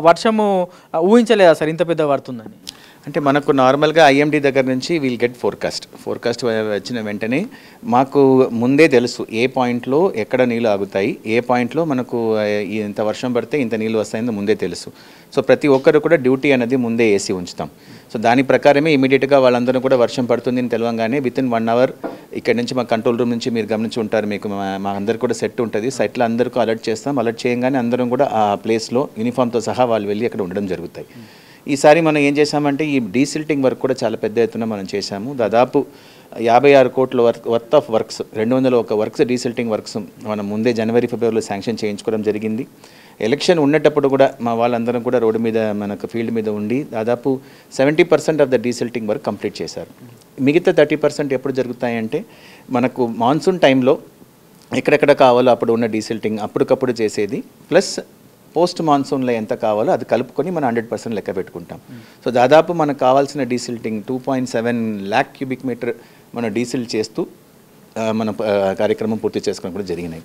వర్షము ఊహించలేదా సార్ ఇంత పెద్ద పడుతుందని? అంటే మనకు నార్మల్గా ఐఎండీ దగ్గర నుంచి వీల్ గెట్ ఫోర్కాస్ట్ వచ్చిన వెంటనే మాకు ముందే తెలుసు ఏ పాయింట్లో ఎక్కడ నీళ్ళు ఆగుతాయి, ఏ పాయింట్లో మనకు ఇంత వర్షం పడితే ఇంత నీళ్ళు వస్తాయని ముందే తెలుసు. సో ప్రతి ఒక్కరు కూడా డ్యూటీ అనేది ముందే వేసి ఉంచుతాం. సో దాని ప్రకారమే ఇమీడియట్గా వాళ్ళందరూ కూడా వర్షం పడుతుంది అని తెలవంగానే వితిన్ 1 అవర్ ఇక్కడ నుంచి మా కంట్రోల్ రూమ్ నుంచి మీరు గమనించి ఉంటారు, మీకు మా అందరు కూడా సెట్ ఉంటుంది, సైట్లో అందరికీ అలర్ట్ చేస్తాం. అలర్ట్ చేయగానే అందరం కూడా ఆ ప్లేస్లో యూనిఫామ్తో సహా వాళ్ళు వెళ్ళి అక్కడ ఉండడం జరుగుతాయి. ఈసారి మనం ఏం చేసామంటే ఈ డీసిల్టింగ్ వర్క్ కూడా చాలా పెద్ద ఎత్తున మనం చేశాము. దాదాపు 56 కోట్ల worth of works, 201 works desilting works మనం ముందే జనవరి ఫిబ్రవరిలో శాంక్షన్ చేయించుకోవడం జరిగింది. ఎలక్షన్ ఉండేటప్పుడు కూడా మా వాళ్ళందరం కూడా రోడ్డు మీద మనకు ఫీల్డ్ మీద ఉండి దాదాపు 70% of the desilting work complete చేశారు. మిగతా 30% ఎప్పుడు జరుగుతాయంటే మనకు మాన్సూన్ టైంలో ఎక్కడెక్కడ కావాలో అప్పుడు ఉన్న డీసిల్టింగ్ అప్పటికప్పుడు చేసేది, ప్లస్ పోస్ట్ మాన్సూన్లో ఎంత కావాలో అది కలుపుకొని మనం 100% లెక్క పెట్టుకుంటాం. సో దాదాపు మనకు కావాల్సిన డీసిల్టింగ్ 2.7 lakh cubic meter మనం డీసిల్ చేస్తూ మన కార్యక్రమం పూర్తి చేసుకోవడం కూడా జరిగినాయి.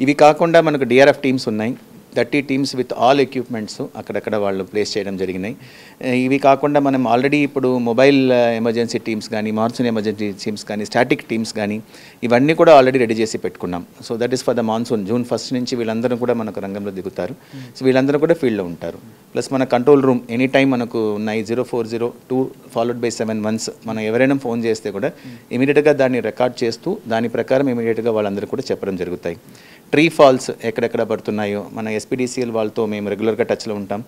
ఇవి కాకుండా మనకు డిఆర్ఎఫ్ టీమ్స్ ఉన్నాయి, 30 టీమ్స్ విత్ ఆల్ ఎక్విప్మెంట్స్ అక్కడక్కడ వాళ్ళు ప్లేస్ చేయడం జరిగినాయి. ఇవి కాకుండా మనం ఆల్రెడీ ఇప్పుడు మొబైల్ ఎమర్జెన్సీ టీమ్స్ కానీ, మాన్సూన్ ఎమర్జెన్సీ టీమ్స్ కానీ, స్టాటిక్ టీమ్స్ కానీ ఇవన్నీ కూడా ఆల్రెడీ రెడీ చేసి పెట్టుకున్నాం. So that is for the monsoon. June 1 నుంచి వీళ్ళందరూ కూడా మనకు రంగంలో దిగుతారు. సో వీళ్ళందరూ కూడా ఫీల్డ్లో ఉంటారు. ప్లస్ మన కంట్రోల్ రూమ్ ఎనీ టైం మనకు ఉన్నాయి 0402 /7 మనం ఎవరైనా ఫోన్ చేస్తే కూడా ఇమీడియట్గా దాన్ని రికార్డ్ చేస్తూ దాని ప్రకారం ఇమీడియట్గా వాళ్ళందరూ కూడా చెప్పడం జరుగుతాయి. ట్రీ ఫాల్స్ ఎక్కడెక్కడ పడుతున్నాయో మన ఎస్పీడీసీఎల్ వాళ్ళతో మేము రెగ్యులర్గా టచ్లో ఉంటాం.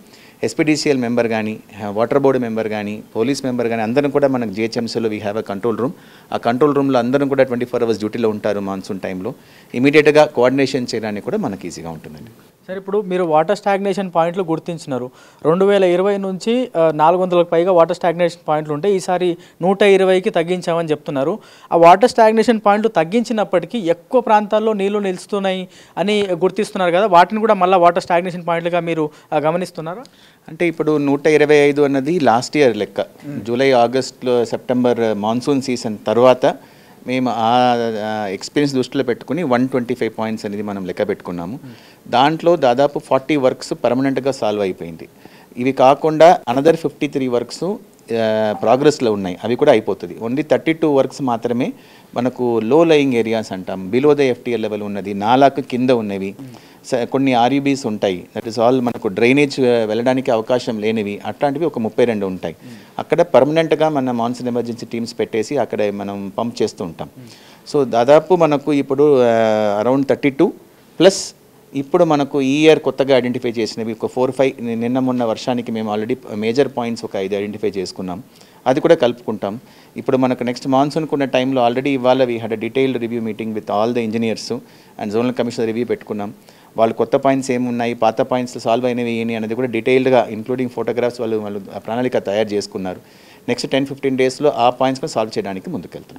ఎస్పీడీసీఎల్ మెంబర్ కానీ, వాటర్ బోర్డు మెంబర్ కానీ, పోలీస్ మెంబర్ కానీ అందరం కూడా మనకు జిహెచ్ఎంసీలో we have a control room. ఆ కంట్రోల్ రూమ్లో అందరం కూడా 24 hours డ్యూటీలో ఉంటారు. మాన్సూన్ టైంలో ఇమీడియట్గా కోఆర్డినేషన్ చేయడానికి కూడా మనకి ఈజీగా ఉంటుందండి. సార్ ఇప్పుడు మీరు వాటర్ స్టాగ్నేషన్ పాయింట్లు గుర్తించినారు. 2020 నుంచి 400లకు పైగా వాటర్ స్టాగ్నేషన్ పాయింట్లు ఉంటే ఈసారి 120కి తగ్గించామని చెప్తున్నారు. ఆ వాటర్ స్టాగ్నేషన్ పాయింట్లు తగ్గించినప్పటికీ ఎక్కువ ప్రాంతాల్లో నీళ్లు నిలుస్తున్నాయి అని గుర్తిస్తున్నారు కదా, వాటిని కూడా మళ్ళీ వాటర్ స్టాగ్నేషన్ పాయింట్లుగా మీరు గమనిస్తున్నారా? అంటే ఇప్పుడు 125 అన్నది లాస్ట్ ఇయర్ లెక్క. జూలై, ఆగస్టులో, సెప్టెంబర్ మాన్సూన్ సీజన్ తర్వాత మేము ఆ ఎక్స్పీరియన్స్ దృష్టిలో పెట్టుకుని 125 పాయింట్స్ అనేది మనం లెక్క పెట్టుకున్నాము. దాంట్లో దాదాపు 40 వర్క్స్ పర్మనెంట్గా సాల్వ్ అయిపోయింది. ఇవి కాకుండా అనదర్ 53 వర్క్స్ ప్రోగ్రెస్లో ఉన్నాయి, అవి కూడా అయిపోతుంది. ఓన్లీ 32 వర్క్స్ మాత్రమే మనకు లో లయింగ్ ఏరియాస్ అంటాం, బిలో ద ఎఫ్టీఎల్ లెవెల్ ఉన్నది, నాలాకు కింద ఉన్నవి, కొన్ని ఆర్యూబీస్ ఉంటాయి, దట్ ఈస్ ఆల్ మనకు డ్రైనేజ్ వెళ్ళడానికి అవకాశం లేనివి, అట్లాంటివి ఒక 32 ఉంటాయి. అక్కడ పర్మనెంట్గా మన మాన్సూన్ ఎమర్జెన్సీ టీమ్స్ పెట్టేసి అక్కడ మనం పంప్ చేస్తూ ఉంటాం. సో దాదాపు మనకు ఇప్పుడు అరౌండ్ 32 ప్లస్ ఇప్పుడు మనకు ఈ ఇయర్ కొత్తగా ఐడెంటిఫై చేసినవి ఒక 4-5 నిన్న మొన్న వర్షానికి మేము ఆల్రెడీ మేజర్ పాయింట్స్ ఒక 5 ఐడెంటిఫై చేసుకున్నాం, అది కూడా కలుపుకుంటాం. ఇప్పుడు మనకు నెక్స్ట్ మాన్సూన్కు ఉన్న టైంలో ఆల్రెడీ ఇవాళ we had detailed review meeting with all the engineers and zonal commissioner review పెట్టుకున్నాం. వాళ్ళు కొత్త పాయింట్స్ ఏమున్నాయి, పాత పాయింట్స్ సాల్వ్ అయినవి ఏంటి అనేది కూడా డీటెయిల్డ్గా ఇంక్లూడింగ్ ఫోటోగ్రాఫ్స్ వాళ్ళు ప్రణాళిక తయారు చేసుకున్నారు. నెక్స్ట్ 10-15 డేస్లో ఆ పాయింట్స్ కూడా సాల్వ్ చేయడానికి ముందుకెళ్తున్నాం.